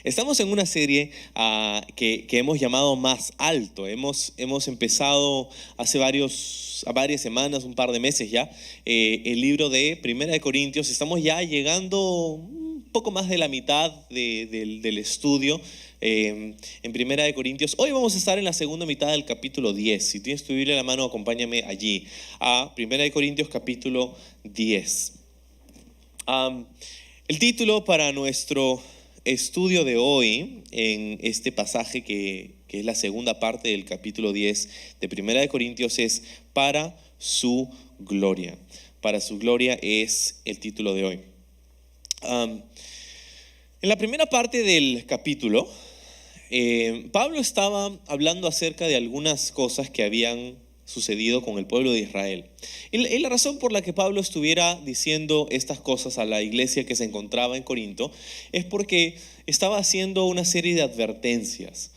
Estamos en una serie que hemos llamado Más Alto. Hemos empezado hace varias semanas, un par de meses ya, el libro de Primera de Corintios. Estamos ya llegando un poco más de la mitad del estudio en Primera de Corintios. Hoy vamos a estar en la segunda mitad del capítulo 10. Si tienes tu Biblia en la mano, acompáñame allí a Primera de Corintios capítulo 10. El título para nuestro estudio de hoy en este pasaje que es la segunda parte del capítulo 10 de Primera de Corintios es Para su gloria. Para su gloria es el título de hoy. En la primera parte del capítulo, Pablo estaba hablando acerca de algunas cosas que habían sucedido con el pueblo de Israel. Y la razón por la que Pablo estuviera diciendo estas cosas a la iglesia que se encontraba en Corinto es porque estaba haciendo una serie de advertencias.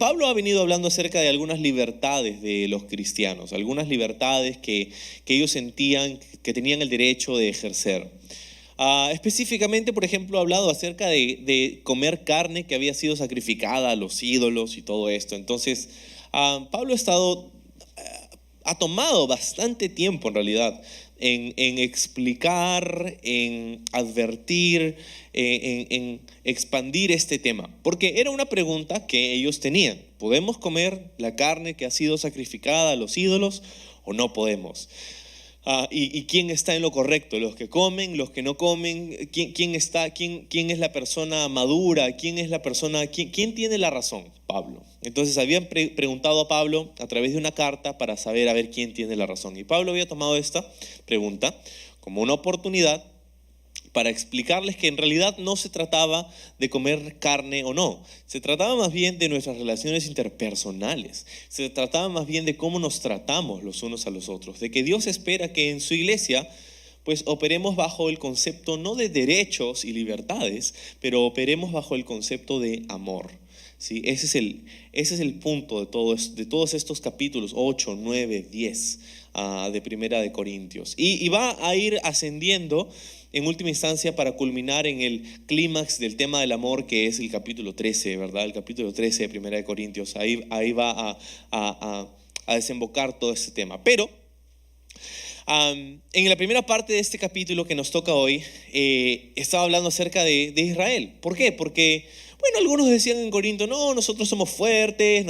Pablo ha venido hablando acerca de algunas libertades de los cristianos, algunas libertades que ellos sentían que tenían el derecho de ejercer. Específicamente, por ejemplo, ha hablado acerca de comer carne que había sido sacrificada a los ídolos y todo esto. Entonces, Pablo ha tomado bastante tiempo en realidad en explicar, en advertir, en expandir este tema, porque era una pregunta que ellos tenían: ¿podemos comer la carne que ha sido sacrificada a los ídolos o no podemos? ¿Y quién está en lo correcto? ¿Los que comen, los que no comen? ¿Quién es la persona madura? ¿Quién es la persona? ¿Quién tiene la razón? Pablo. Entonces habían preguntado a Pablo a través de una carta para saber a ver quién tiene la razón. Y Pablo había tomado esta pregunta como una oportunidad para explicarles que en realidad no se trataba de comer carne o no. Se trataba más bien de nuestras relaciones interpersonales. Se trataba más bien de cómo nos tratamos los unos a los otros. De que Dios espera que en su iglesia pues operemos bajo el concepto no de derechos y libertades, pero operemos bajo el concepto de amor. ¿Sí? Ese es el punto de todos estos capítulos 8, 9, 10 de Primera de Corintios. Y va a ir ascendiendo en última instancia para culminar en el clímax del tema del amor, que es el capítulo 13, ¿verdad? El capítulo 13 de Primera de Corintios. Ahí va a desembocar todo este tema. Pero en la primera parte de este capítulo que nos toca hoy, estaba hablando acerca de Israel. ¿Por qué? Porque, bueno, algunos decían en Corinto: no, nosotros somos fuertes,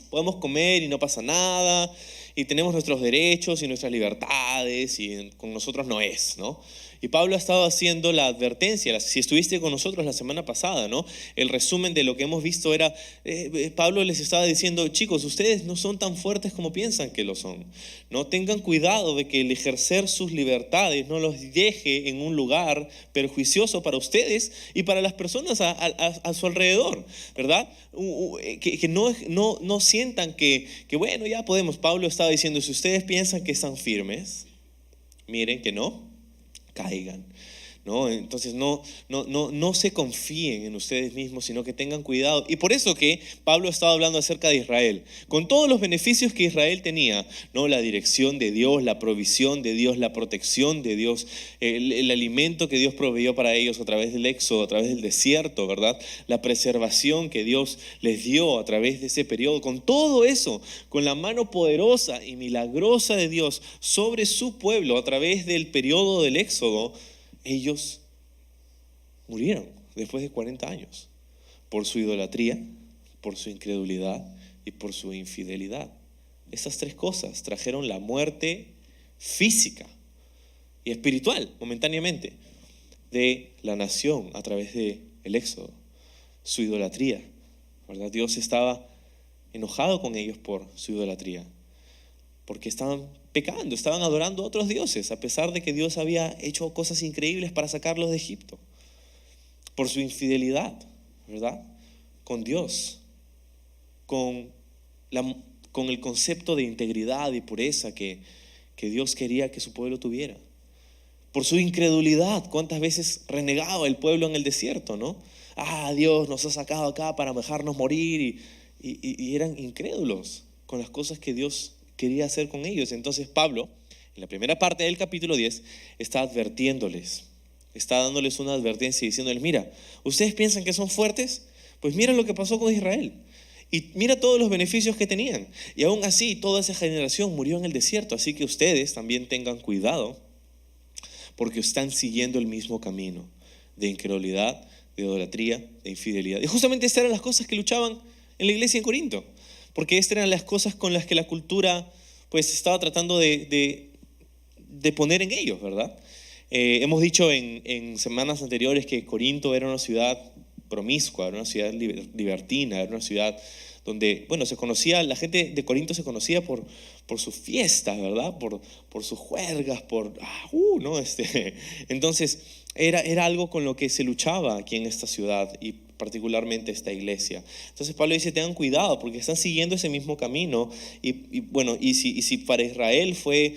podemos comer y no pasa nada, y tenemos nuestros derechos y nuestras libertades, y con nosotros no es, ¿no? Y Pablo ha estado haciendo la advertencia. Si estuviste con nosotros la semana pasada, ¿no? El resumen de lo que hemos visto era, Pablo les estaba diciendo: chicos, ustedes no son tan fuertes como piensan que lo son. No tengan cuidado de que el ejercer sus libertades no los deje en un lugar perjuicioso para ustedes y para las personas a su alrededor, ¿verdad? Que no sientan que bueno, ya podemos. Pablo estaba diciendo: si ustedes piensan que están firmes, miren que no caigan, ¿no? Entonces no se confíen en ustedes mismos, sino que tengan cuidado. Y por eso que Pablo estaba hablando acerca de Israel, con todos los beneficios que Israel tenía, ¿no? La dirección de Dios, la provisión de Dios, la protección de Dios, el alimento que Dios proveyó para ellos a través del éxodo, a través del desierto, ¿verdad? La preservación que Dios les dio a través de ese periodo. Con todo eso, con la mano poderosa y milagrosa de Dios sobre su pueblo a través del periodo del éxodo, ellos murieron después de 40 años por su idolatría, por su incredulidad y por su infidelidad. Esas tres cosas trajeron la muerte física y espiritual momentáneamente de la nación a través del éxodo. Su idolatría, ¿verdad? Dios estaba enojado con ellos por su idolatría, porque estaban pecando, estaban adorando a otros dioses, a pesar de que Dios había hecho cosas increíbles para sacarlos de Egipto. Por su infidelidad, ¿verdad? Con Dios, con el concepto de integridad y pureza que Dios quería que su pueblo tuviera. Por su incredulidad, cuántas veces renegaba el pueblo en el desierto, ¿no? Dios nos ha sacado acá para dejarnos morir, y eran incrédulos con las cosas que Dios quería hacer con ellos. Entonces Pablo, en la primera parte del capítulo 10, está advirtiéndoles está dándoles una advertencia diciéndoles, mira, ¿ustedes piensan que son fuertes? Pues mira lo que pasó con Israel. Y mira todos los beneficios que tenían. Y aún así, toda esa generación murió en el desierto. Así que ustedes también tengan cuidado, porque están siguiendo el mismo camino de incredulidad, de idolatría, de infidelidad. Y justamente estas eran las cosas que luchaban en la iglesia en Corinto, porque estas eran las cosas con las que la cultura pues estaba tratando de poner en ellos, ¿verdad? Hemos dicho en semanas anteriores que Corinto era una ciudad promiscua, era una ciudad libertina, era una ciudad donde, bueno, se conocía, la gente de Corinto se conocía por sus fiestas, ¿verdad? Por sus juergas, ¿no? Entonces, era algo con lo que se luchaba aquí en esta ciudad y particularmente esta iglesia. Entonces Pablo dice, tengan cuidado porque están siguiendo ese mismo camino y si para Israel fue,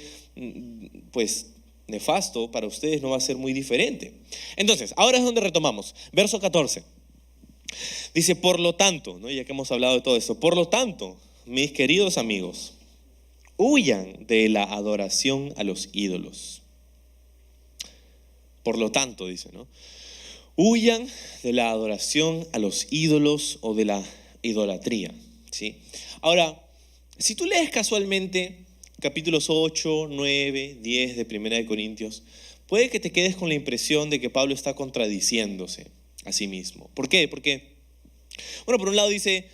pues, nefasto, para ustedes no va a ser muy diferente. Entonces, ahora es donde retomamos. Verso 14. Dice, por lo tanto, ¿no? Ya que hemos hablado de todo esto, por lo tanto, mis queridos amigos, huyan de la adoración a los ídolos. Por lo tanto, dice, ¿no? Huyan de la adoración a los ídolos o de la idolatría, ¿sí? Ahora, si tú lees casualmente capítulos 8, 9, 10 de Primera de Corintios, puede que te quedes con la impresión de que Pablo está contradiciéndose a sí mismo. ¿Por qué? Porque, bueno, por un lado dice,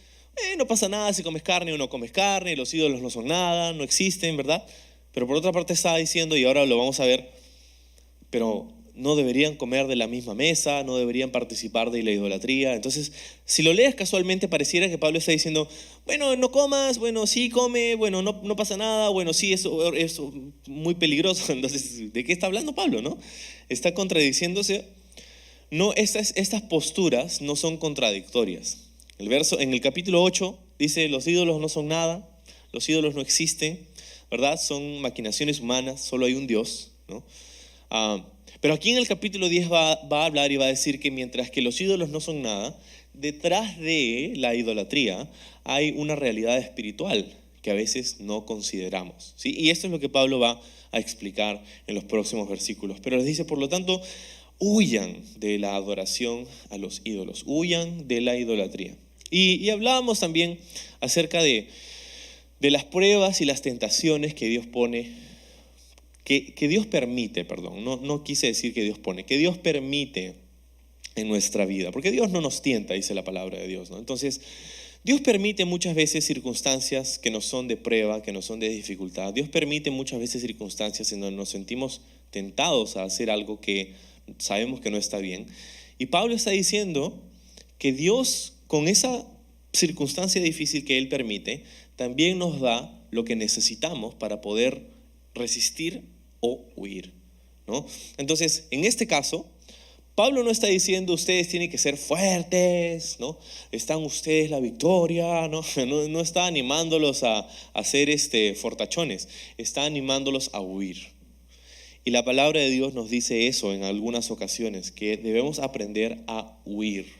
no pasa nada si comes carne o no comes carne, los ídolos no son nada, no existen, ¿verdad? Pero por otra parte está diciendo, y ahora lo vamos a ver, pero no deberían comer de la misma mesa, no deberían participar de la idolatría. Entonces, si lo lees casualmente, pareciera que Pablo está diciendo, bueno, no comas, bueno, sí come, bueno, no pasa nada, bueno, sí, eso es muy peligroso. Entonces, ¿de qué está hablando Pablo, no? Está contradiciéndose. No, estas posturas no son contradictorias. En el capítulo 8 dice, los ídolos no son nada, los ídolos no existen, ¿verdad? Son maquinaciones humanas, solo hay un Dios, ¿no? Pero aquí en el capítulo 10 va a hablar y va a decir que mientras que los ídolos no son nada, detrás de la idolatría hay una realidad espiritual que a veces no consideramos, ¿sí? Y esto es lo que Pablo va a explicar en los próximos versículos. Pero les dice, por lo tanto, huyan de la adoración a los ídolos, huyan de la idolatría. Y hablábamos también acerca de las pruebas y las tentaciones que Dios pone, que Dios permite, perdón, no quise decir que Dios pone, que Dios permite en nuestra vida, porque Dios no nos tienta, dice la palabra de Dios, ¿no? Entonces, Dios permite muchas veces circunstancias que nos son de prueba, que nos son de dificultad. Dios permite muchas veces circunstancias en donde nos sentimos tentados a hacer algo que sabemos que no está bien. Y Pablo está diciendo que Dios, con esa circunstancia difícil que Él permite, también nos da lo que necesitamos para poder resistir o huir, ¿no? Entonces, en este caso, Pablo no está diciendo ustedes tienen que ser fuertes, ¿no? Están ustedes la victoria, ¿no? No está animándolos a hacer fortachones, está animándolos a huir. Y la palabra de Dios nos dice eso en algunas ocasiones, que debemos aprender a huir.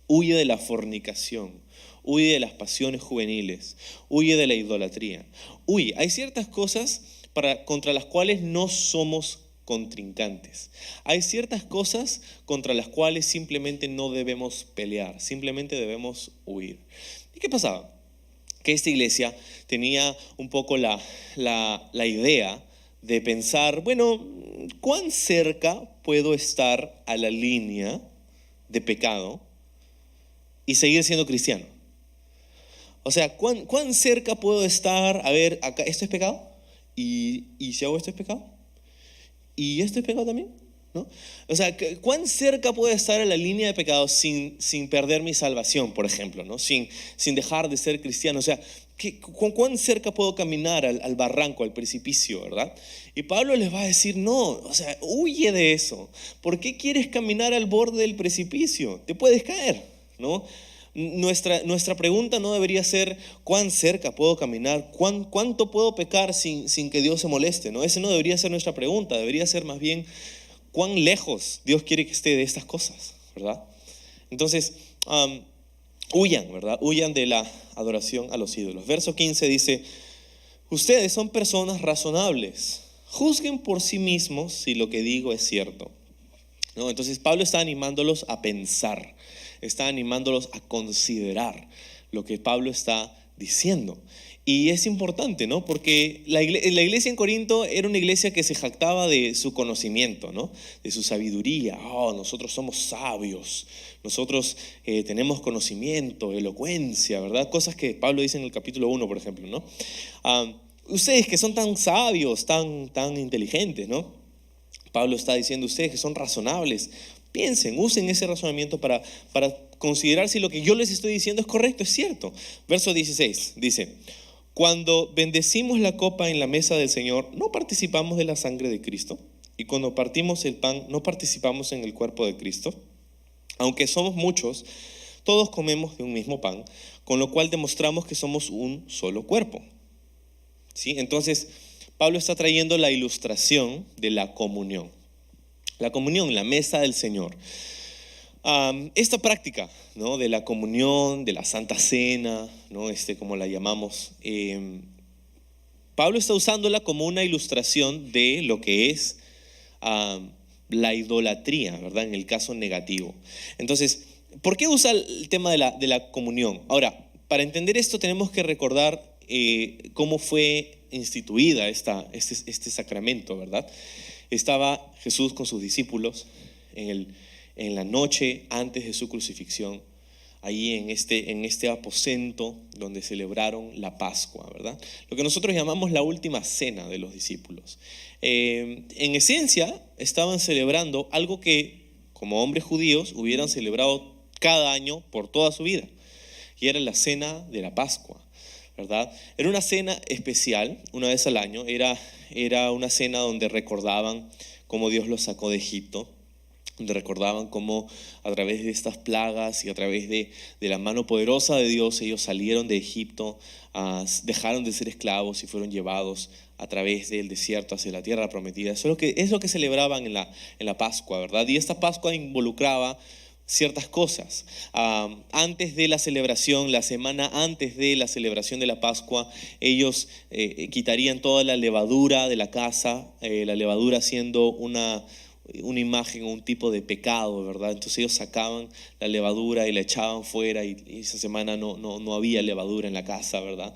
Huye de la fornicación, huye de las pasiones juveniles, huye de la idolatría. Huye, hay ciertas cosas contra las cuales no somos contrincantes. Hay ciertas cosas contra las cuales simplemente no debemos pelear, simplemente debemos huir. ¿Y qué pasaba? Que esta iglesia tenía un poco la idea de pensar, bueno, ¿cuán cerca puedo estar a la línea de pecado y seguir siendo cristiano? O sea, ¿cuán cerca puedo estar? A ver, acá, ¿esto es pecado? ¿Y si hago esto es pecado? ¿Y esto es pecado también? ¿No? O sea, ¿cuán cerca puedo estar a la línea de pecado sin perder mi salvación, por ejemplo, ¿no? Sin dejar de ser cristiano? O sea, ¿cuán cerca puedo caminar al barranco, al precipicio, verdad? Y Pablo les va a decir, no, o sea, huye de eso. ¿Por qué quieres caminar al borde del precipicio? Te puedes caer, ¿no? Nuestra pregunta no debería ser cuán cerca puedo caminar, cuánto puedo pecar sin que Dios se moleste, ¿no? Esa no debería ser nuestra pregunta, debería ser más bien cuán lejos Dios quiere que esté de estas cosas, ¿verdad? Entonces, huyan, ¿verdad? Huyan de la adoración a los ídolos. Verso 15 dice, ustedes son personas razonables, juzguen por sí mismos si lo que digo es cierto. ¿no? Entonces Pablo está animándolos a pensar, está animándolos a considerar lo que Pablo está diciendo. Y es importante, ¿no? Porque la iglesia en Corinto era una iglesia que se jactaba de su conocimiento, ¿no? De su sabiduría. Oh, nosotros somos sabios, nosotros tenemos conocimiento, elocuencia, ¿verdad? Cosas que Pablo dice en el capítulo 1, por ejemplo, ¿no? Ustedes que son tan sabios, tan inteligentes, ¿no? Pablo está diciendo, ustedes que son razonables, piensen, usen ese razonamiento para considerar si lo que yo les estoy diciendo es correcto, es cierto. Verso 16 dice: cuando bendecimos la copa en la mesa del Señor, ¿no participamos de la sangre de Cristo? Y cuando partimos el pan, ¿no participamos en el cuerpo de Cristo? Aunque somos muchos, todos comemos de un mismo pan, con lo cual demostramos que somos un solo cuerpo. ¿Sí? Entonces, Pablo está trayendo la ilustración de la comunión. La comunión, la mesa del Señor. Esta práctica, ¿no? De la comunión, de la Santa Cena, ¿no? Como la llamamos, Pablo está usándola como una ilustración de lo que es la idolatría, ¿verdad? En el caso negativo. Entonces, ¿por qué usa el tema de la comunión? Ahora, para entender esto tenemos que recordar cómo fue instituida este sacramento, ¿verdad? Estaba Jesús con sus discípulos en la noche antes de su crucifixión, ahí en este aposento donde celebraron la Pascua, ¿verdad? Lo que nosotros llamamos la última cena de los discípulos. En esencia, estaban celebrando algo que, como hombres judíos, hubieran celebrado cada año por toda su vida, y era la cena de la Pascua, ¿verdad? Era una cena especial, una vez al año. Era una cena donde recordaban cómo Dios los sacó de Egipto, donde recordaban cómo a través de estas plagas y a través de la mano poderosa de Dios ellos salieron de Egipto, dejaron de ser esclavos y fueron llevados a través del desierto hacia la tierra prometida. Eso es lo que celebraban en la Pascua, ¿verdad? Y esta Pascua involucraba ciertas cosas. Antes de la celebración, la semana antes de la celebración de la Pascua, ellos quitarían toda la levadura de la casa, la levadura siendo una imagen o un tipo de pecado, ¿verdad? Entonces ellos sacaban la levadura y la echaban fuera, y esa semana no había levadura en la casa, ¿verdad?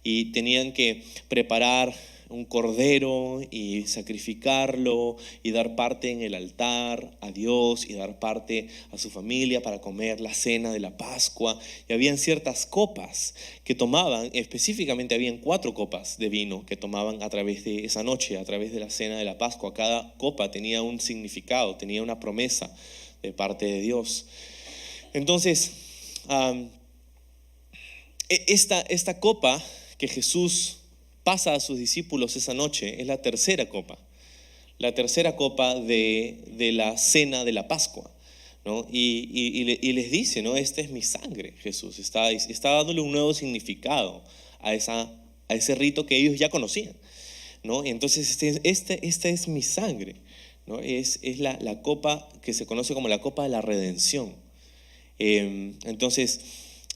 Y tenían que preparar un cordero y sacrificarlo y dar parte en el altar a Dios y dar parte a su familia para comer la cena de la Pascua. Y habían ciertas copas que tomaban, específicamente habían 4 copas de vino que tomaban a través de esa noche, a través de la cena de la Pascua. Cada copa tenía un significado, tenía una promesa de parte de Dios. Entonces, esta copa que Jesús pasa a sus discípulos esa noche es la tercera copa de la cena de la Pascua, ¿no? Y les dice, ¿no? Esta es mi sangre. Jesús está dándole un nuevo significado a ese rito que ellos ya conocían, ¿no? Y entonces esta es mi sangre, ¿no? Es la copa que se conoce como la copa de la redención. Entonces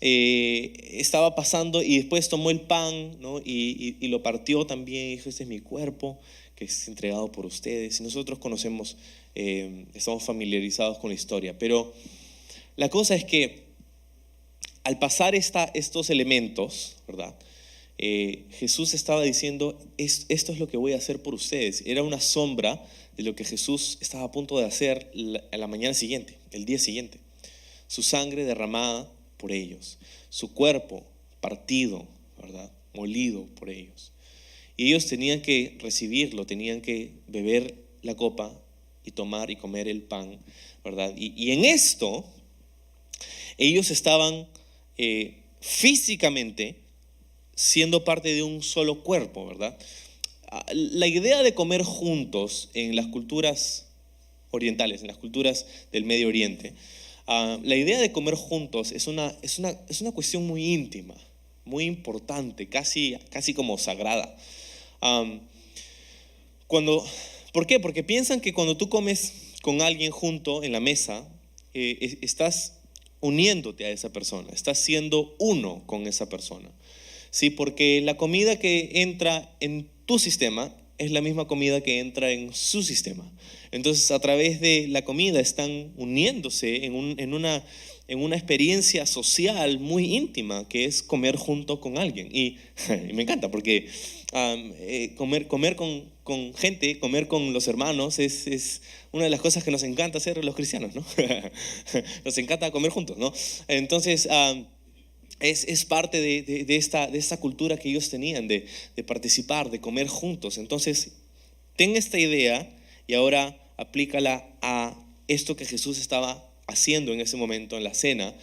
estaba pasando y después tomó el pan, ¿no? y lo partió también y dijo: este es mi cuerpo que es entregado por ustedes. Y nosotros conocemos, estamos familiarizados con la historia, pero la cosa es que al pasar estos elementos, ¿verdad? Jesús estaba diciendo: esto es lo que voy a hacer por ustedes. Era una sombra de lo que Jesús estaba a punto de hacer a la mañana siguiente, el día siguiente. Su sangre derramada por ellos, su cuerpo partido, ¿verdad? Molido por ellos. Y ellos tenían que recibirlo, tenían que beber la copa y tomar y comer el pan, ¿verdad? Y en esto ellos estaban físicamente siendo parte de un solo cuerpo, ¿verdad? La idea de comer juntos en las culturas orientales, en las culturas del Medio Oriente, la idea de comer juntos es una cuestión muy íntima, muy importante, casi como sagrada. ¿Por qué? Porque piensan que cuando tú comes con alguien junto en la mesa, estás uniéndote a esa persona, estás siendo uno con esa persona. Sí, porque la comida que entra en tu sistema es la misma comida que entra en su sistema. Entonces, a través de la comida están uniéndose en una experiencia social muy íntima, que es comer junto con alguien. Y me encanta porque comer con gente, comer con los hermanos, es una de las cosas que nos encanta hacer los cristianos, ¿no? Nos encanta comer juntos, ¿no? Entonces, es parte de esta cultura que ellos tenían de participar, de comer juntos. Entonces, ten esta idea y ahora aplícala a esto que Jesús estaba haciendo en ese momento en la cena.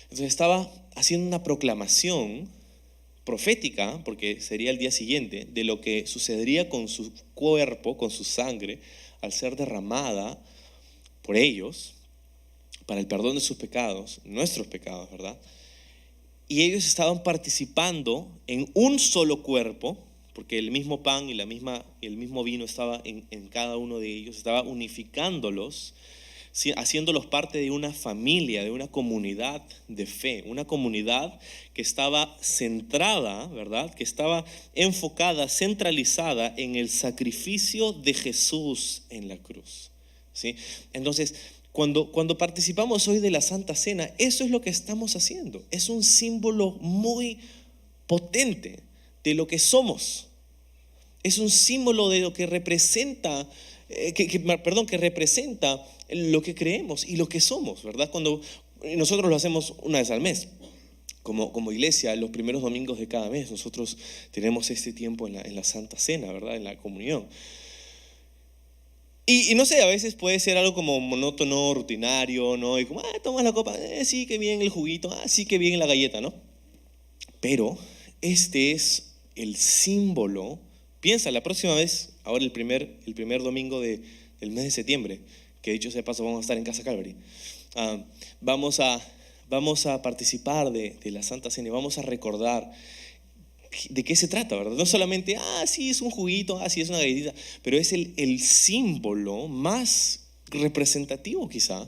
Entonces estaba haciendo una proclamación profética, porque sería el día siguiente, de lo que sucedería con su cuerpo, con su sangre, al ser derramada por ellos, para el perdón de sus pecados, nuestros pecados, ¿verdad? Y ellos estaban participando en un solo cuerpo, porque el mismo pan y el mismo vino estaba en cada uno de ellos, estaba unificándolos, haciéndolos parte de una familia, de una comunidad de fe, una comunidad que estaba centrada, ¿verdad? Que estaba enfocada, centralizada en el sacrificio de Jesús en la cruz, ¿sí? Entonces, cuando participamos hoy de la Santa Cena, eso es lo que estamos haciendo. Es un símbolo muy potente de lo que somos. Es un símbolo de lo que representa, que representa lo que creemos y lo que somos, ¿verdad? Cuando nosotros lo hacemos una vez al mes, como iglesia, los primeros domingos de cada mes, nosotros tenemos este tiempo en la Santa Cena, ¿verdad? En la comunión. Y no sé, a veces puede ser algo como monótono, rutinario, ¿no? Y como, tomas la copa, sí, qué bien el juguito, sí, qué bien la galleta, ¿no? Pero este es el símbolo. Piensa, la próxima vez, ahora el primer domingo del mes de septiembre, que dicho sea de paso vamos a estar en Casa Calvary, vamos a participar de la Santa Cena y vamos a recordar de qué se trata, ¿verdad? No solamente, sí, es un juguito, sí, es una galletita, pero es el símbolo más representativo quizá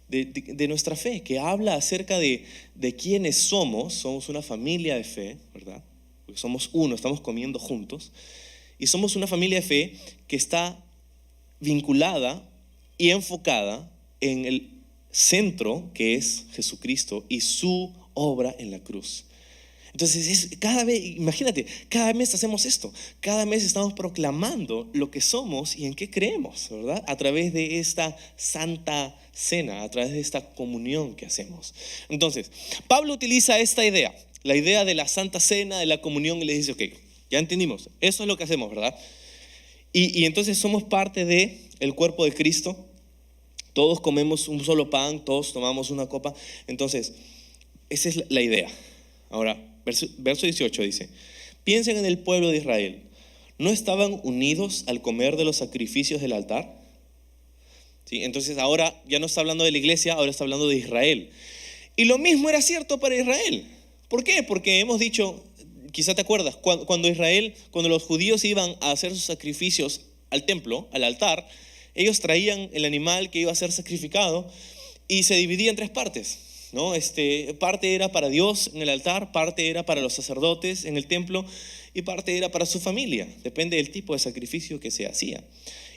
de nuestra fe, que habla acerca de quiénes somos una familia de fe, ¿verdad? Porque somos uno, estamos comiendo juntos. Y somos una familia de fe que está vinculada y enfocada en el centro que es Jesucristo y su obra en la cruz. Entonces, cada vez, imagínate, cada mes hacemos esto. Cada mes estamos proclamando lo que somos y en qué creemos, ¿verdad? A través de esta Santa Cena, a través de esta comunión que hacemos. Entonces, Pablo utiliza esta idea, la idea de la Santa Cena, de la comunión, y le dice, ok, ya entendimos, eso es lo que hacemos, ¿verdad? Y entonces somos parte del cuerpo de Cristo. Todos comemos un solo pan, todos tomamos una copa. Entonces, esa es la idea. Ahora, verso 18 dice, piensen en el pueblo de Israel. ¿No estaban unidos al comer de los sacrificios del altar? ¿Sí? Entonces ahora ya no está hablando de la iglesia, ahora está hablando de Israel. Y lo mismo era cierto para Israel. ¿Por qué? Porque hemos dicho, quizá te acuerdas, cuando los judíos iban a hacer sus sacrificios al templo, al altar, ellos traían el animal que iba a ser sacrificado y se dividía en tres partes, ¿no? Parte era para Dios en el altar, parte era para los sacerdotes en el templo y parte era para su familia, depende del tipo de sacrificio que se hacía.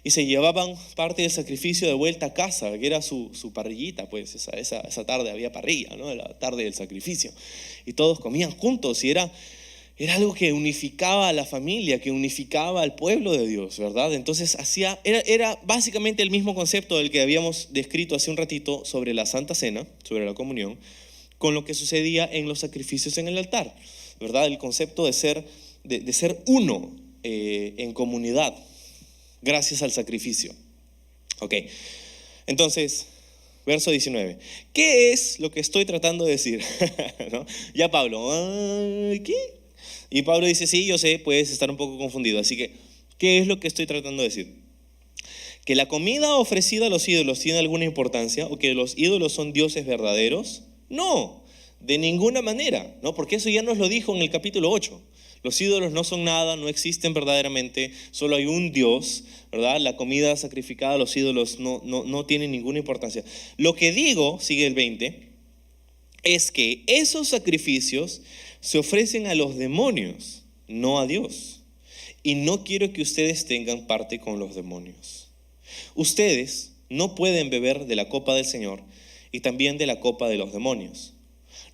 Y se llevaban parte del sacrificio de vuelta a casa, que era su parrillita, pues esa tarde había parrilla, ¿no? La tarde del sacrificio. Y todos comían juntos y era algo que unificaba a la familia, que unificaba al pueblo de Dios, ¿verdad? Entonces era básicamente el mismo concepto del que habíamos descrito hace un ratito sobre la Santa Cena, sobre la comunión, con lo que sucedía en los sacrificios en el altar, ¿verdad? El concepto de ser uno en comunidad, gracias al sacrificio. Ok, entonces, verso 19. ¿Qué es lo que estoy tratando de decir? ¿No? Ya Pablo, ¿qué? Y Pablo dice, sí, yo sé, puedes estar un poco confundido. Así que, ¿qué es lo que estoy tratando de decir? ¿Que la comida ofrecida a los ídolos tiene alguna importancia? ¿O que los ídolos son dioses verdaderos? No, de ninguna manera, ¿no? Porque eso ya nos lo dijo en el capítulo 8. Los ídolos no son nada, no existen verdaderamente, solo hay un Dios, ¿verdad? La comida sacrificada a los ídolos no tiene ninguna importancia. Lo que digo, sigue el 20, es que esos sacrificios se ofrecen a los demonios, no a Dios. y no quiero que ustedes tengan parte con los demonios. Ustedes no pueden beber de la copa del Señor y también de la copa de los demonios.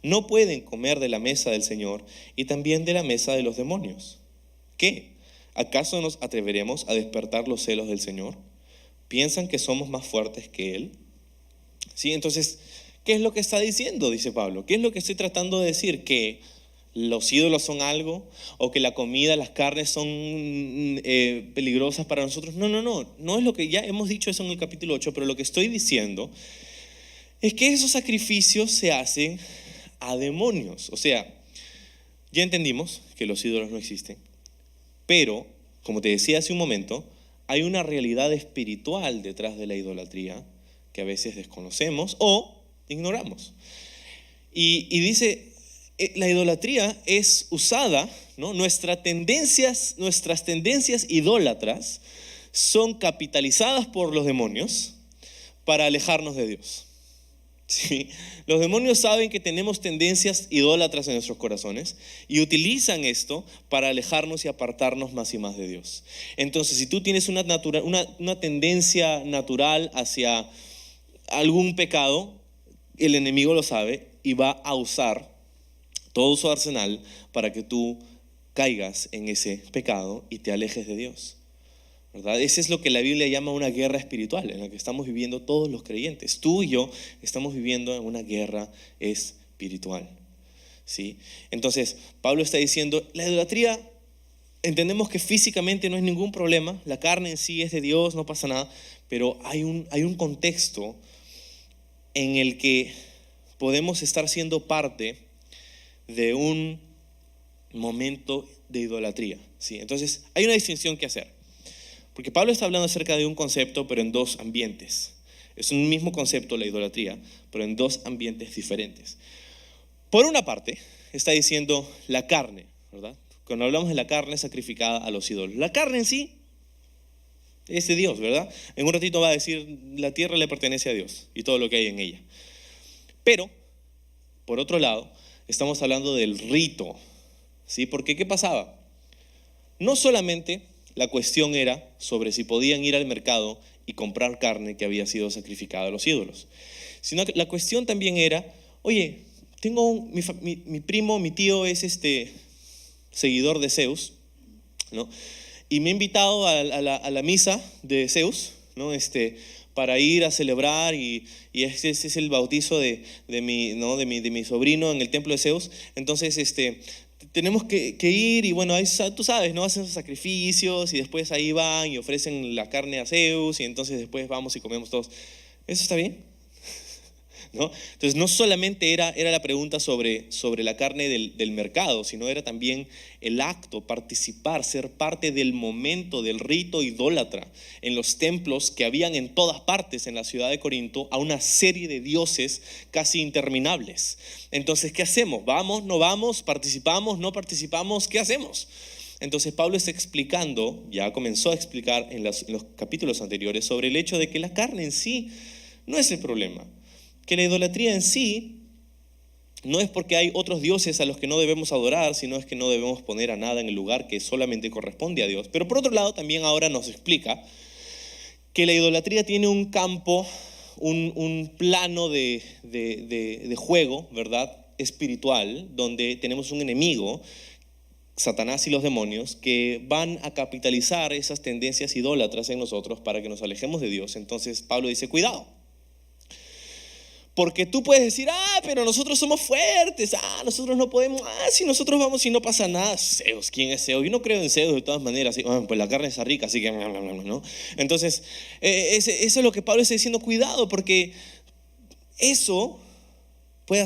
No pueden comer de la mesa del Señor y también de la mesa de los demonios. ¿Qué? ¿Acaso nos atreveremos a despertar los celos del Señor? ¿Piensan que somos más fuertes que Él? ¿Sí? Entonces, ¿qué es lo que está diciendo? Dice Pablo. ¿Qué es lo que estoy tratando de decir? ¿Que los ídolos son algo? ¿O que la comida, las carnes son peligrosas para nosotros? No es lo que ya hemos dicho eso en el capítulo 8, pero lo que estoy diciendo es que esos sacrificios se hacen a demonios. O sea, ya entendimos que los ídolos no existen, pero, como te decía hace un momento, hay una realidad espiritual detrás de la idolatría que a veces desconocemos o ignoramos. Y dice, la idolatría es usada, ¿no? Nuestras tendencias idólatras son capitalizadas por los demonios para alejarnos de Dios. ¿Sí? Los demonios saben que tenemos tendencias idólatras en nuestros corazones y utilizan esto para alejarnos y apartarnos más y más de Dios. Entonces, si tú tienes una tendencia natural hacia algún pecado, el enemigo lo sabe y va a usar todo su arsenal para que tú caigas en ese pecado y te alejes de Dios, ¿verdad? Ese es lo que la Biblia llama una guerra espiritual, en la que estamos viviendo todos los creyentes. Tú y yo estamos viviendo en una guerra espiritual, ¿sí? Entonces, Pablo está diciendo, la idolatría, entendemos que físicamente no es ningún problema, la carne en sí es de Dios, no pasa nada, pero hay un contexto en el que podemos estar siendo parte de un momento de idolatría, ¿sí? Entonces, hay una distinción que hacer. Porque Pablo está hablando acerca de un concepto, pero en dos ambientes. Es un mismo concepto, la idolatría, pero en dos ambientes diferentes. Por una parte, está diciendo la carne, ¿verdad? Cuando hablamos de la carne sacrificada a los ídolos. La carne en sí es de Dios, ¿verdad? En un ratito va a decir, la tierra le pertenece a Dios y todo lo que hay en ella. Pero, por otro lado, estamos hablando del rito, ¿sí? Porque ¿qué pasaba? No solamente la cuestión era sobre si podían ir al mercado y comprar carne que había sido sacrificada a los ídolos, sino que la cuestión también era, oye, mi primo, mi tío es seguidor de Zeus, ¿no? Y me ha invitado a la misa de Zeus, ¿no? Para ir a celebrar y ese es el bautizo de mi sobrino en el templo de Zeus. Entonces, tenemos que ir y bueno, ahí, tú sabes, ¿no? Hacen sus sacrificios y después ahí van y ofrecen la carne a Zeus y entonces después vamos y comemos todos. ¿Eso está bien? ¿No? Entonces no solamente era la pregunta sobre la carne del mercado, sino era también el acto, participar, ser parte del momento, del rito idólatra en los templos que habían en todas partes en la ciudad de Corinto, a una serie de dioses casi interminables. Entonces, ¿qué hacemos? ¿Vamos? ¿No vamos? ¿Participamos? ¿No participamos? ¿Qué hacemos? Entonces Pablo está explicando, ya comenzó a explicar en los capítulos anteriores, sobre el hecho de que la carne en sí no es el problema. Que la idolatría en sí no es porque hay otros dioses a los que no debemos adorar, sino es que no debemos poner a nada en el lugar que solamente corresponde a Dios. Pero por otro lado también ahora nos explica que la idolatría tiene un campo, un plano de juego, ¿verdad? Espiritual, donde tenemos un enemigo, Satanás y los demonios, que van a capitalizar esas tendencias idólatras en nosotros para que nos alejemos de Dios. Entonces Pablo dice, cuidado. Porque tú puedes decir, pero nosotros somos fuertes, nosotros no podemos, si nosotros vamos y no pasa nada. Zeus, ¿quién es Zeus? Yo no creo en Zeus de todas maneras, pues la carne está rica, así que ¿no? Entonces, eso es lo que Pablo está diciendo, cuidado, porque eso puede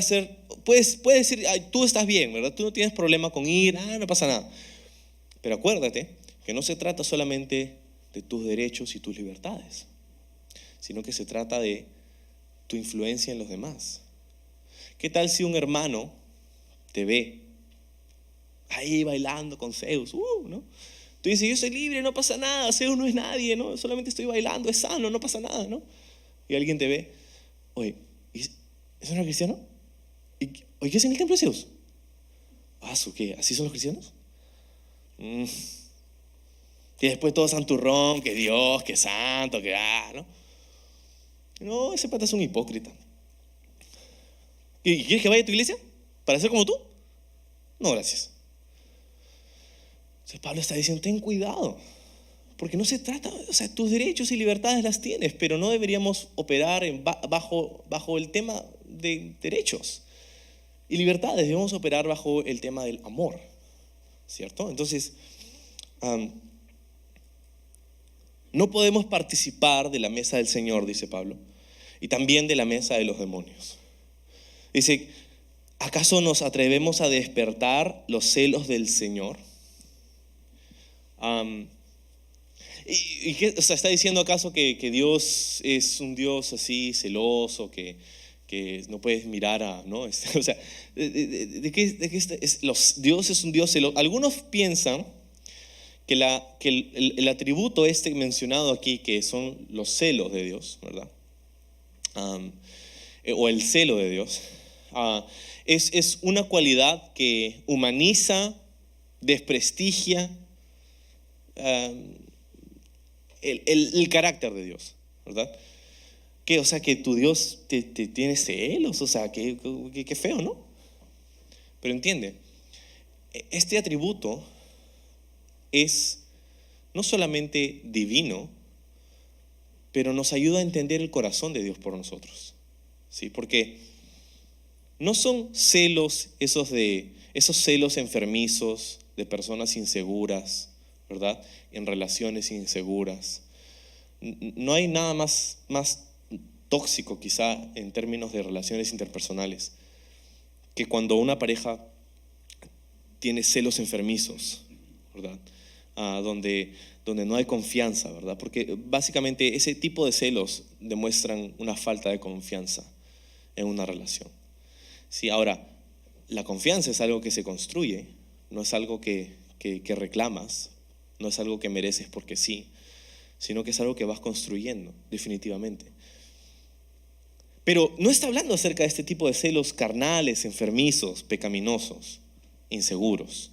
decir, tú estás bien, ¿verdad? Tú no tienes problema con ir, no pasa nada. Pero acuérdate que no se trata solamente de tus derechos y tus libertades, sino que se trata de tu influencia en los demás. ¿Qué tal si un hermano te ve ahí bailando con Zeus? ¿No? Tú dices, yo soy libre, no pasa nada, Zeus no es nadie, ¿no? Solamente estoy bailando, es sano, no pasa nada, ¿no? Y alguien te ve, oye, ¿eso no es cristiano? Oye, ¿qué es en el templo de Zeus? ¿Qué? ¿Así son los cristianos? Que después todo santurrón, que Dios, que santo, que ¿no? No, ese pata es un hipócrita. ¿Y quieres que vaya a tu iglesia para ser como tú? No, gracias. Entonces Pablo está diciendo, ten cuidado, porque no se trata, o sea, tus derechos y libertades las tienes, pero no deberíamos operar bajo el tema de derechos y libertades, debemos operar bajo el tema del amor, ¿cierto? Entonces, no podemos participar de la mesa del Señor, dice Pablo, y también de la mesa de los demonios. Dice, ¿acaso nos atrevemos a despertar los celos del Señor? O sea, ¿está diciendo acaso que Dios es un Dios así celoso, que no puedes mirar ¿no? O sea, ¿de qué Dios es un Dios celoso? Algunos piensan que el atributo mencionado aquí, que son los celos de Dios, ¿verdad? O el celo de Dios, es una cualidad que humaniza, desprestigia el carácter de Dios, ¿verdad? O sea, que tu Dios te tiene celos, o sea, que feo, ¿no? Pero entiende, este atributo es no solamente divino, pero nos ayuda a entender el corazón de Dios por nosotros, ¿sí? Porque no son celos esos celos enfermizos de personas inseguras, ¿verdad? En relaciones inseguras. No hay nada más tóxico quizá en términos de relaciones interpersonales que cuando una pareja tiene celos enfermizos, ¿verdad? Donde no hay confianza, ¿verdad? Porque básicamente ese tipo de celos demuestran una falta de confianza en una relación. Sí, ahora, la confianza es algo que se construye, no es algo que reclamas, no es algo que mereces porque sí, sino que es algo que vas construyendo, definitivamente. Pero no está hablando acerca de este tipo de celos carnales, enfermizos, pecaminosos, inseguros.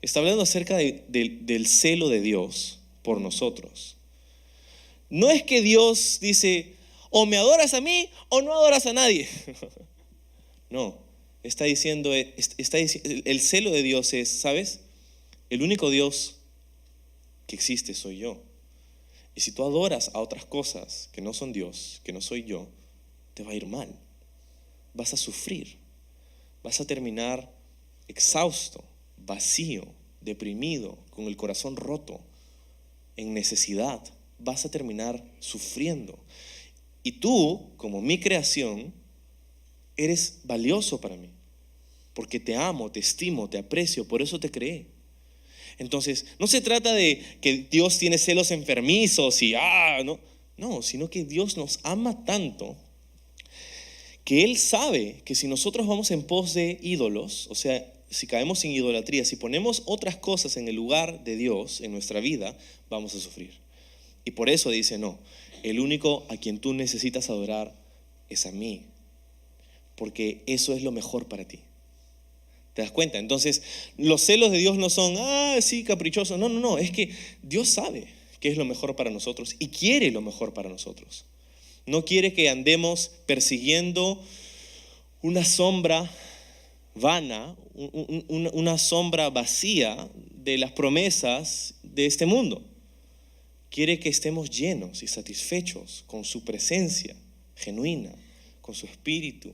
Está hablando acerca del celo de Dios por nosotros. No es que Dios dice, o me adoras a mí o no adoras a nadie. No, está diciendo, el celo de Dios es, ¿sabes? El único Dios que existe soy yo. Y si tú adoras a otras cosas que no son Dios, que no soy yo, te va a ir mal. Vas a sufrir. Vas a terminar exhausto, vacío, deprimido, con el corazón roto, en necesidad. Vas a terminar sufriendo. Y tú, como mi creación, eres valioso para mí, porque te amo, te estimo, te aprecio, por eso te creé. Entonces, no se trata de que Dios tiene celos enfermizos y no, sino que Dios nos ama tanto que Él sabe que si nosotros vamos en pos de ídolos, o sea, si caemos en idolatría, si ponemos otras cosas en el lugar de Dios en nuestra vida, vamos a sufrir. Y por eso dice, no, el único a quien tú necesitas adorar es a mí, porque eso es lo mejor para ti. ¿Te das cuenta? Entonces, los celos de Dios no son, sí, caprichosos. No, es que Dios sabe qué es lo mejor para nosotros y quiere lo mejor para nosotros. No quiere que andemos persiguiendo una sombra vana, una sombra vacía de las promesas de este mundo. Quiere que estemos llenos y satisfechos con su presencia genuina, con su espíritu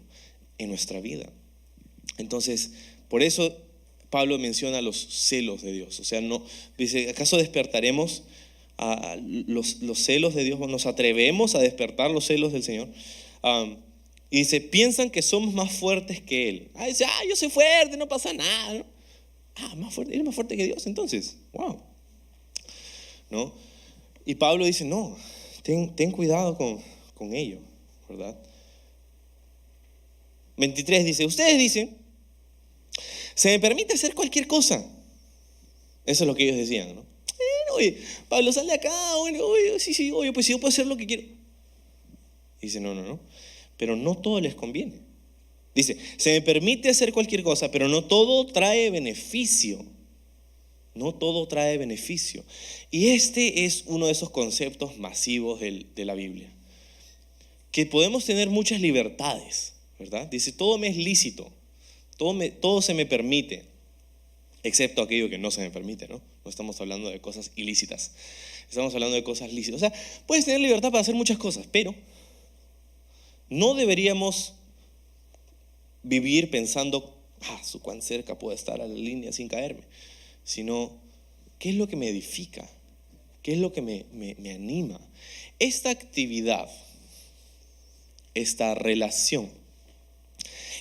en nuestra vida. Entonces, por eso Pablo menciona los celos de Dios. O sea, no dice, ¿acaso despertaremos los celos de Dios? ¿Nos atrevemos a despertar los celos del Señor? Y dice, piensan que somos más fuertes que Él. Dice, yo soy fuerte, no pasa nada, ¿no? Más fuerte, eres más fuerte que Dios entonces. Wow. ¿No? Y Pablo dice, no, ten cuidado con ello, ¿verdad? 23 dice, ustedes dicen, se me permite hacer cualquier cosa. Eso es lo que ellos decían, ¿no? Oye, Pablo, sal de acá, oye, sí, oye, pues si yo puedo hacer lo que quiero. Y dice, no, pero no todo les conviene. Dice, se me permite hacer cualquier cosa, pero no todo trae beneficio. No todo trae beneficio. Y este es uno de esos conceptos masivos de la Biblia. Que podemos tener muchas libertades, ¿verdad? Dice, todo me es lícito, todo se me permite, excepto aquello que no se me permite, ¿no? No estamos hablando de cosas ilícitas, estamos hablando de cosas lícitas. O sea, puedes tener libertad para hacer muchas cosas, pero no deberíamos vivir pensando, su cuán cerca puedo estar a la línea sin caerme, sino, ¿qué es lo que me edifica? ¿Qué es lo que me anima? Esta actividad, esta relación,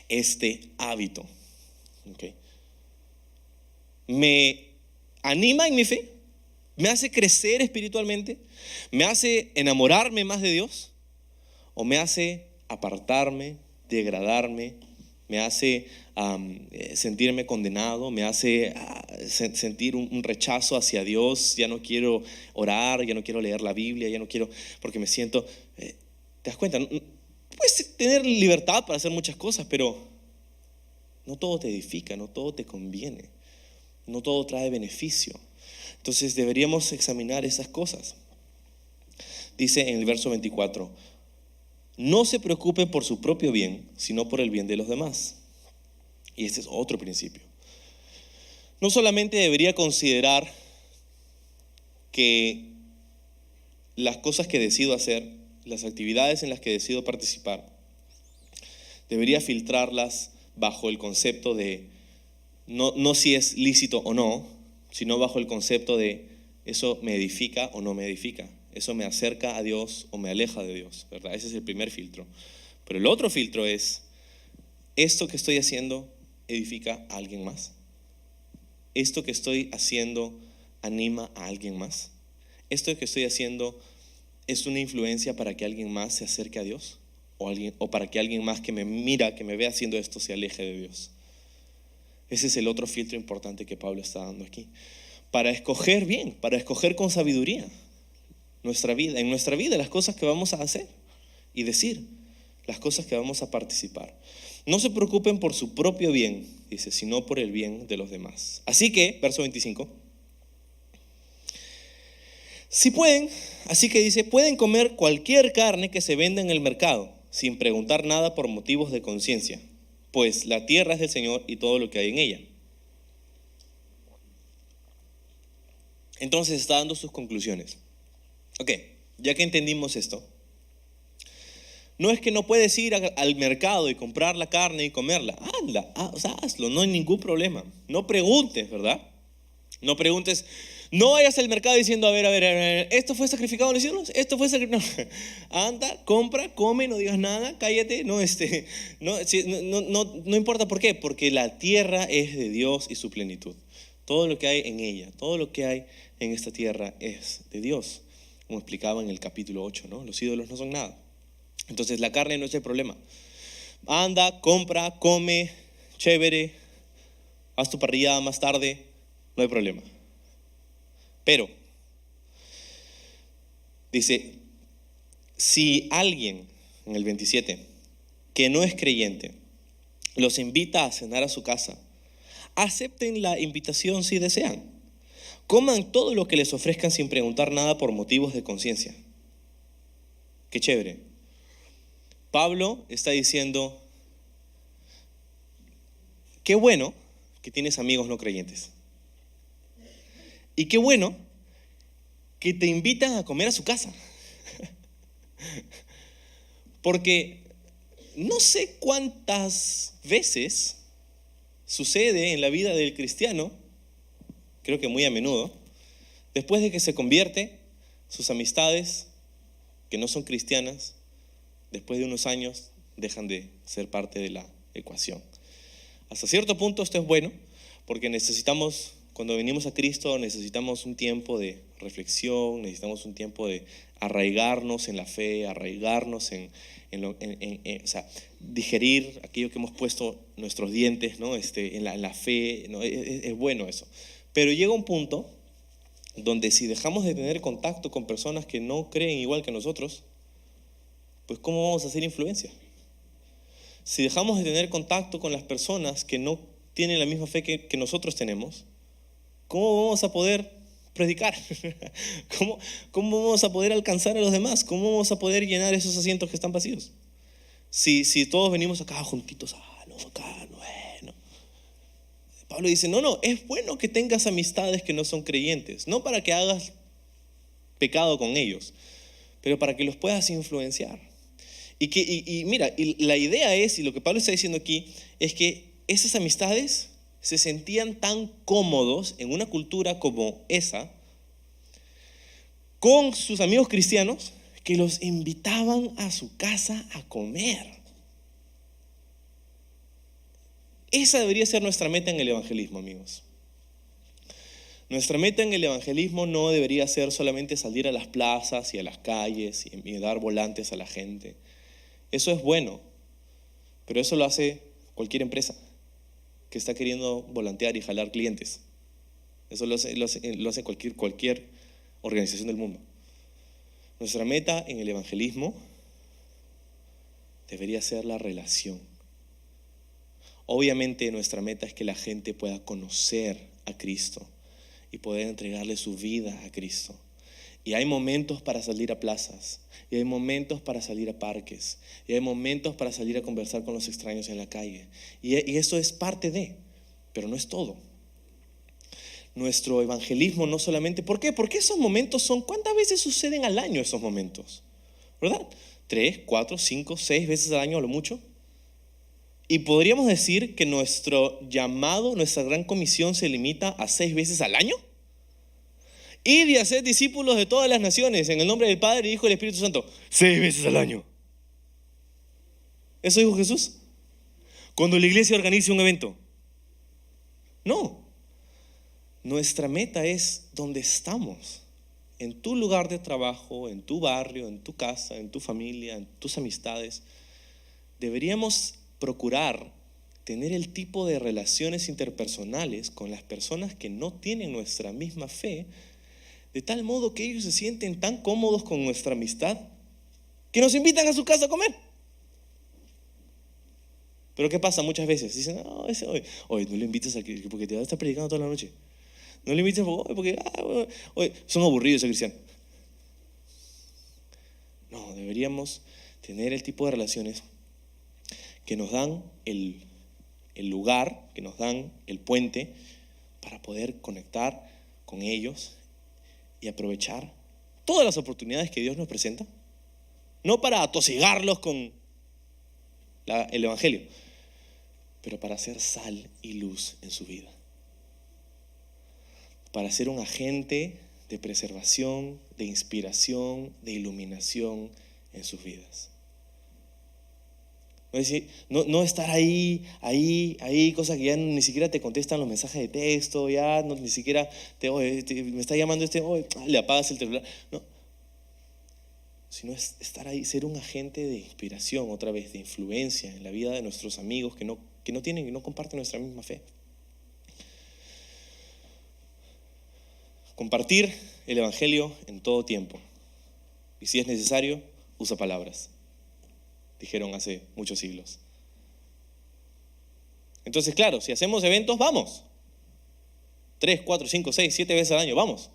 este hábito, ¿okay? Me anima en mi fe, me hace crecer espiritualmente, me hace enamorarme más de Dios, o me hace apartarme, degradarme, me hace sentirme condenado, me hace sentir un rechazo hacia Dios. Ya no quiero orar, ya no quiero leer la Biblia, ya no quiero, porque me siento, ¿te das cuenta? Puedes tener libertad para hacer muchas cosas, pero no todo te edifica, no todo te conviene, no todo trae beneficio. Entonces deberíamos examinar esas cosas. Dice en el verso 24, no se preocupen por su propio bien, sino por el bien de los demás. Y este es otro principio. No solamente debería considerar que las cosas que decido hacer, las actividades en las que decido participar, debería filtrarlas bajo el concepto de no si es lícito o no, sino bajo el concepto de eso me edifica o no me edifica, eso me acerca a Dios o me aleja de Dios, ¿verdad? Ese es el primer filtro. Pero el otro filtro es, ¿esto que estoy haciendo edifica a alguien más? ¿Esto que estoy haciendo anima a alguien más? ¿Esto que estoy haciendo es una influencia para que alguien más se acerque a Dios? ¿O para que alguien más que me mira, que me ve haciendo esto, se aleje de Dios? Ese es el otro filtro importante que Pablo está dando aquí. Para escoger bien, para escoger con sabiduría en nuestra vida, las cosas que vamos a hacer y decir, las cosas que vamos a participar. No se preocupen por su propio bien, dice, sino por el bien de los demás. Así que, verso 25, si pueden, así que dice, pueden comer cualquier carne que se venda en el mercado, sin preguntar nada por motivos de conciencia, pues la tierra es del Señor y todo lo que hay en ella. Entonces está dando sus conclusiones. Ok, ya que entendimos esto, no es que no puedes ir al mercado y comprar la carne y comerla. Anda, hazlo, no hay ningún problema. No preguntes, ¿verdad? No preguntes, no vayas al mercado diciendo, a ver, ¿esto fue sacrificado en los cielos? ¿Esto fue sacrificado? No. Anda, compra, come, no digas nada, cállate. No importa por qué, porque la tierra es de Dios y su plenitud. Todo lo que hay en ella, todo lo que hay en esta tierra es de Dios. Como explicaba en el capítulo 8, ¿no? Los ídolos no son nada. Entonces la carne no es el problema. Anda, compra, come, chévere, haz tu parrillada más tarde, no hay problema. Pero, dice, si alguien, en el 27, que no es creyente, los invita a cenar a su casa, acepten la invitación si desean. Coman todo lo que les ofrezcan sin preguntar nada por motivos de conciencia. Qué chévere. Pablo está diciendo, qué bueno que tienes amigos no creyentes. Y qué bueno que te invitan a comer a su casa. Porque no sé cuántas veces sucede en la vida del cristiano, creo que muy a menudo, después de que se convierte, sus amistades que no son cristianas, después de unos años dejan de ser parte de la ecuación. Hasta cierto punto esto es bueno, porque necesitamos, cuando venimos a Cristo, necesitamos un tiempo de reflexión, necesitamos un tiempo de arraigarnos en la fe, arraigarnos o sea, digerir aquello que hemos puesto nuestros dientes, ¿no? En la fe, ¿no? Es bueno eso. Pero llega un punto donde si dejamos de tener contacto con personas que no creen igual que nosotros, pues ¿cómo vamos a hacer influencia? Si dejamos de tener contacto con las personas que no tienen la misma fe que nosotros tenemos, ¿cómo vamos a poder predicar? ¿Cómo vamos a poder alcanzar a los demás? ¿Cómo vamos a poder llenar esos asientos que están vacíos? Si todos venimos acá juntitos, no, acá, no, bueno. Pablo dice, no, es bueno que tengas amistades que no son creyentes, no para que hagas pecado con ellos, pero para que los puedas influenciar. Y mira, y la idea es, y lo que Pablo está diciendo aquí, es que esas amistades se sentían tan cómodos en una cultura como esa, con sus amigos cristianos, que los invitaban a su casa a comer. Esa debería ser nuestra meta en el evangelismo, amigos. Nuestra meta en el evangelismo no debería ser solamente salir a las plazas y a las calles y dar volantes a la gente. Eso es bueno, pero eso lo hace cualquier empresa que está queriendo volantear y jalar clientes. Eso lo hace cualquier organización del mundo. Nuestra meta en el evangelismo debería ser la relación. Obviamente nuestra meta es que la gente pueda conocer a Cristo y poder entregarle su vida a Cristo. Y hay momentos para salir a plazas, y hay momentos para salir a parques, y hay momentos para salir a conversar con los extraños en la calle. Y eso es parte de, pero no es todo. Nuestro evangelismo no solamente, ¿por qué? Porque esos momentos son, ¿cuántas veces suceden al año esos momentos? ¿Verdad? 3, 4, 5, 6 veces al año a lo mucho. Y podríamos decir que nuestro llamado, nuestra gran comisión se limita a 6 veces al año. Ir y hacer discípulos de todas las naciones en el nombre del Padre, Hijo y del Espíritu Santo 6 veces al año. ¿Eso dijo Jesús? Cuando la iglesia organice un evento. No. Nuestra meta es donde estamos, en tu lugar de trabajo, en tu barrio, en tu casa, en tu familia, en tus amistades. Deberíamos procurar tener el tipo de relaciones interpersonales con las personas que no tienen nuestra misma fe, de tal modo que ellos se sienten tan cómodos con nuestra amistad que nos invitan a su casa a comer. Pero ¿qué pasa muchas veces? Dicen, no, ese hoy no le invites porque te va a estar predicando toda la noche. No le invites porque hoy son aburridos esos cristianos. No, deberíamos tener el tipo de relaciones que nos dan el lugar, que nos dan el puente para poder conectar con ellos y aprovechar todas las oportunidades que Dios nos presenta, no para atosigarlos con el evangelio, pero para hacer sal y luz en su vida, para ser un agente de preservación, de inspiración, de iluminación en sus vidas. No estar ahí, cosas que ya ni siquiera te contestan los mensajes de texto, ya no, ni siquiera me está llamando le apagas el celular. No, sino es estar ahí, ser un agente de inspiración, otra vez, de influencia en la vida de nuestros amigos que no tienen y no comparten nuestra misma fe. Compartir el evangelio en todo tiempo. Y si es necesario, usa palabras. Dijeron hace muchos siglos. Entonces, claro, si hacemos eventos, vamos. 3, 4, 5, 6, 7 veces al año, vamos.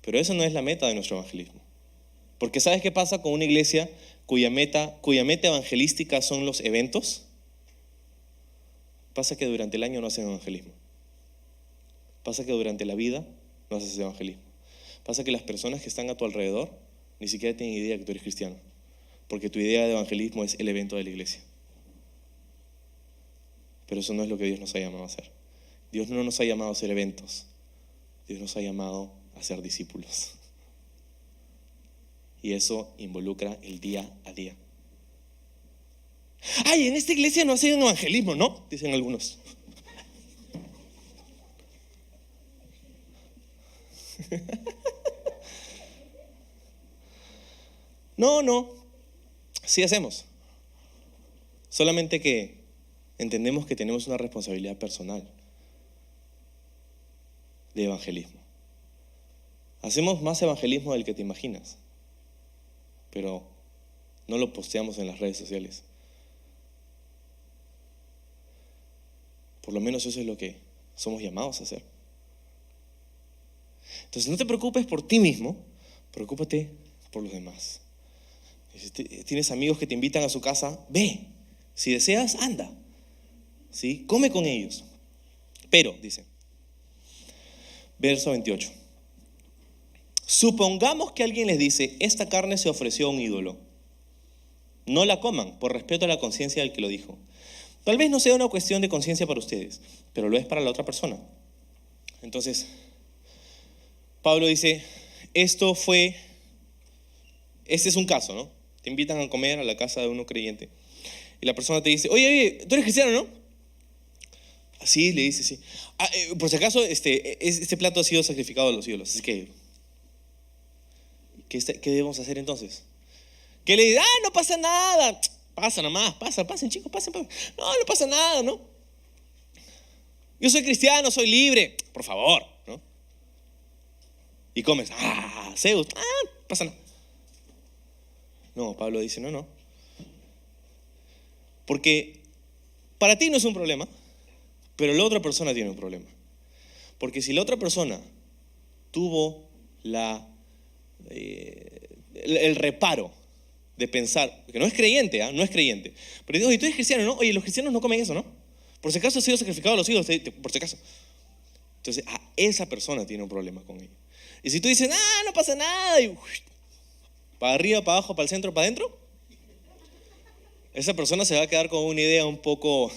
Pero eso no es la meta de nuestro evangelismo. Porque ¿sabes qué pasa con una iglesia cuya meta evangelística son los eventos? Pasa que durante el año no hacen evangelismo. Pasa que durante la vida no haces evangelismo. Pasa que las personas que están a tu alrededor ni siquiera tienen idea que tú eres cristiano. Porque tu idea de evangelismo es el evento de la iglesia. Pero eso no es lo que Dios nos ha llamado a hacer. Dios no nos ha llamado a hacer eventos. Dios nos ha llamado a ser discípulos. Y eso involucra el día a día. Ay, en esta iglesia no hacen evangelismo, ¿no? Dicen algunos. No. Sí hacemos. Solamente que entendemos que tenemos una responsabilidad personal de evangelismo. Hacemos más evangelismo del que te imaginas, pero no lo posteamos en las redes sociales. Por lo menos eso es lo que somos llamados a hacer. Entonces no te preocupes por ti mismo, preocúpate por los demás. Si tienes amigos que te invitan a su casa, ve. Si deseas, anda. ¿Sí? Come con ellos. Pero, dice, verso 28. Supongamos que alguien les dice, esta carne se ofreció a un ídolo. No la coman, por respeto a la conciencia del que lo dijo. Tal vez no sea una cuestión de conciencia para ustedes, pero lo es para la otra persona. Entonces, Pablo dice, este es un caso, ¿no? Te invitan a comer a la casa de uno creyente. Y la persona te dice, oye, tú eres cristiano, ¿no? Así le dice, sí. Por si acaso, este plato ha sido sacrificado a los ídolos. Así que, ¿qué debemos hacer entonces? Que le diga, no pasa nada. Pasa nomás, pasen chicos, pasen. No pasa nada, ¿no? Yo soy cristiano, soy libre. Por favor, ¿no? Y comes, Zeus, pasa nada. No, Pablo dice, no. Porque para ti no es un problema, pero la otra persona tiene un problema. Porque si la otra persona tuvo el reparo de pensar, que no es creyente, no es creyente, pero digo, oye, tú eres cristiano, ¿no? Oye, los cristianos no comen eso, ¿no? Por si acaso ha sido sacrificado a los hijos, por si acaso. Entonces, esa persona tiene un problema con ello. Y si tú dices, no pasa nada, y para arriba, para abajo, para el centro, para adentro, esa persona se va a quedar con una idea un poco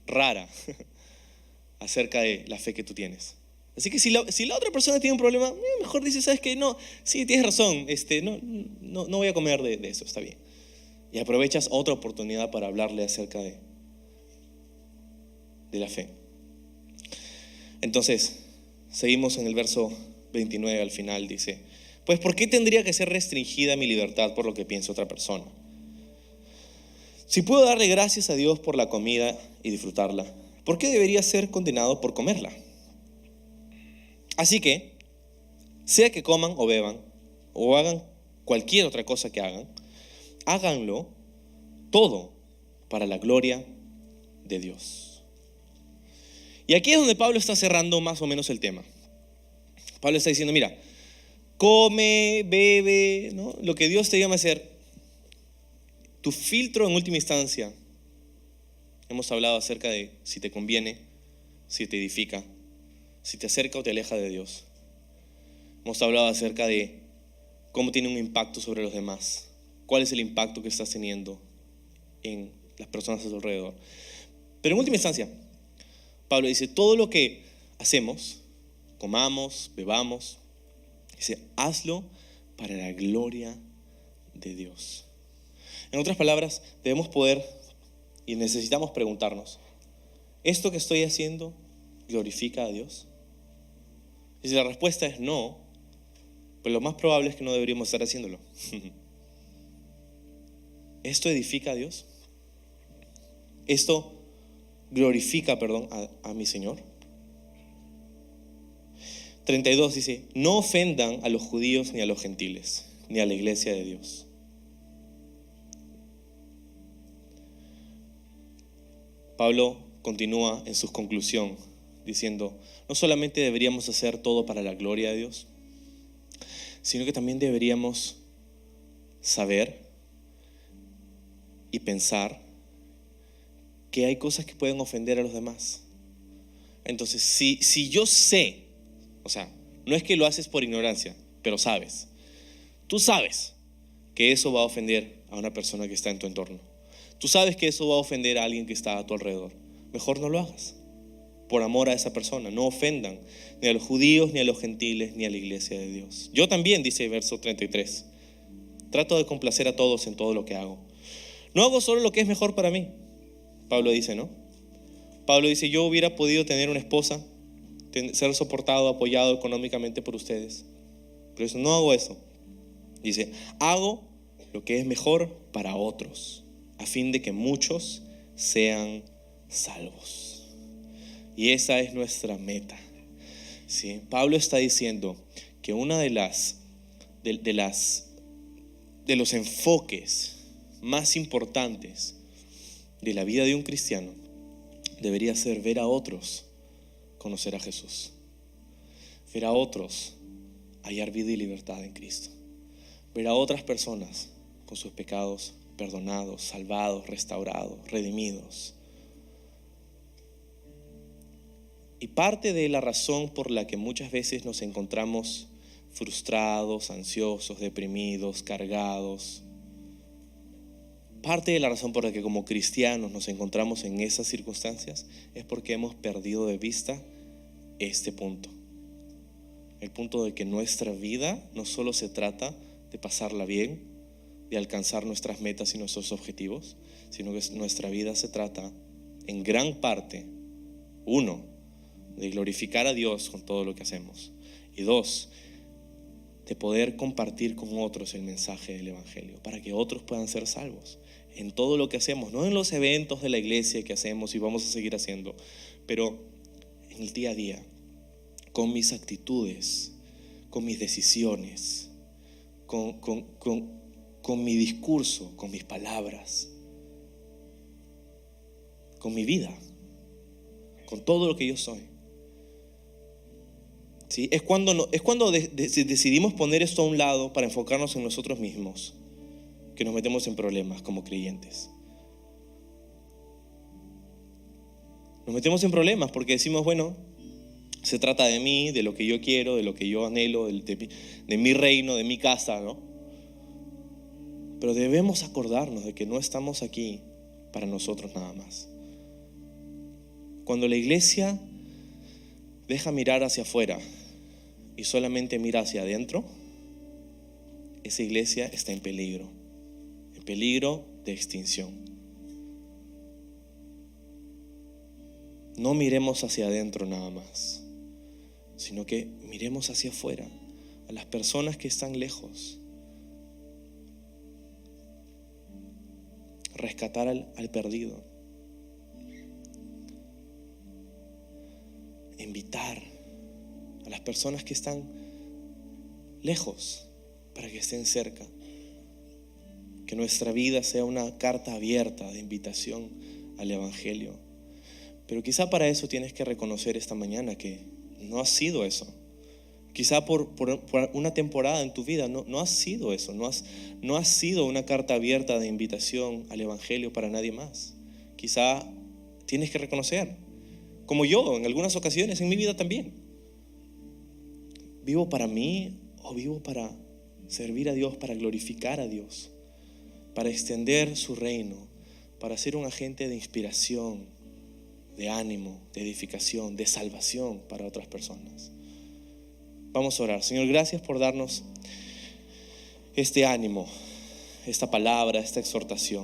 rara acerca de la fe que tú tienes. Así que si la otra persona tiene un problema, mejor dice, ¿sabes qué? No, sí, tienes razón, no voy a comer de eso, está bien. Y aprovechas otra oportunidad para hablarle acerca de la fe. Entonces, seguimos en el verso 29 al final, dice, pues ¿por qué tendría que ser restringida mi libertad por lo que piensa otra persona? Si puedo darle gracias a Dios por la comida y disfrutarla, ¿por qué debería ser condenado por comerla? Así que, sea que coman o beban, o hagan cualquier otra cosa que hagan, háganlo todo para la gloria de Dios. Y aquí es donde Pablo está cerrando más o menos el tema. Pablo está diciendo, mira, come, bebe, ¿no? Lo que Dios te llama a hacer. Tu filtro en última instancia, hemos hablado acerca de si te conviene, si te edifica, si te acerca o te aleja de Dios. Hemos hablado acerca de cómo tiene un impacto sobre los demás, cuál es el impacto que estás teniendo en las personas a tu alrededor. Pero en última instancia, Pablo dice, todo lo que hacemos, comamos, bebamos, dice, hazlo para la gloria de Dios. En otras palabras, debemos poder y necesitamos preguntarnos, ¿esto que estoy haciendo glorifica a Dios? Y si la respuesta es no, pues lo más probable es que no deberíamos estar haciéndolo. ¿Esto edifica a Dios? ¿Esto glorifica, a mi Señor? 32 dice, no ofendan a los judíos ni a los gentiles, ni a la iglesia de Dios. Pablo continúa en su conclusión diciendo, no solamente deberíamos hacer todo para la gloria de Dios, sino que también deberíamos saber y pensar que hay cosas que pueden ofender a los demás. Entonces, si yo sé, o sea, no es que lo haces por ignorancia, pero sabes, tú sabes que eso va a ofender a una persona que está en tu entorno. Tú sabes que eso va a ofender a alguien que está a tu alrededor. Mejor no lo hagas, por amor a esa persona. No ofendan ni a los judíos, ni a los gentiles, ni a la iglesia de Dios. Yo también, dice el verso 33, trato de complacer a todos en todo lo que hago. No hago solo lo que es mejor para mí. Pablo dice, ¿no? Pablo dice, yo hubiera podido tener una esposa, ser soportado, apoyado económicamente por ustedes. Pero eso, no hago eso. Dice, hago lo que es mejor para otros, a fin de que muchos sean salvos. Y esa es nuestra meta. ¿Sí? Pablo está diciendo que una de los enfoques más importantes de la vida de un cristiano debería ser ver a otros conocer a Jesús. ver a otros hallar vida y libertad en Cristo, ver a otras personas con sus pecados perdonados, salvados, restaurados, redimidos. Y parte de la razón por la que muchas veces nos encontramos frustrados, ansiosos, deprimidos, cargados, parte de la razón por la que como cristianos nos encontramos en esas circunstancias es porque hemos perdido de vista este punto. El punto de que nuestra vida no solo se trata de pasarla bien, de alcanzar nuestras metas y nuestros objetivos, sino que nuestra vida se trata en gran parte, uno, de glorificar a Dios con todo lo que hacemos, y dos, de poder compartir con otros el mensaje del Evangelio para que otros puedan ser salvos en todo lo que hacemos, no en los eventos de la iglesia que hacemos y vamos a seguir haciendo, pero en el día a día, con mis actitudes, con mis decisiones, con mi discurso, con mis palabras, con mi vida, con todo lo que yo soy. ¿Sí? Es cuando decidimos poner esto a un lado para enfocarnos en nosotros mismos que nos metemos en problemas como creyentes. Nos metemos en problemas porque decimos, bueno, se trata de mí, de lo que yo quiero, de lo que yo anhelo, de mi reino, de mi casa, ¿no? Pero debemos acordarnos de que no estamos aquí para nosotros nada más. Cuando la iglesia deja mirar hacia afuera y solamente mira hacia adentro, esa iglesia está en peligro de extinción. No miremos hacia adentro nada más, sino que miremos hacia afuera, a las personas que están lejos. Rescatar al perdido. Invitar a las personas que están lejos para que estén cerca. Que nuestra vida sea una carta abierta de invitación al Evangelio. Pero quizá para eso tienes que reconocer esta mañana que no ha sido eso. Quizá por una temporada en tu vida no has sido eso. No has sido una carta abierta de invitación al Evangelio para nadie más. Quizá tienes que reconocer, como yo en algunas ocasiones en mi vida también. ¿Vivo para mí o vivo para servir a Dios, para glorificar a Dios, para extender su reino, para ser un agente de inspiración, de ánimo, de edificación, de salvación para otras personas? Vamos a orar. Señor, gracias por darnos este ánimo, esta palabra, esta exhortación.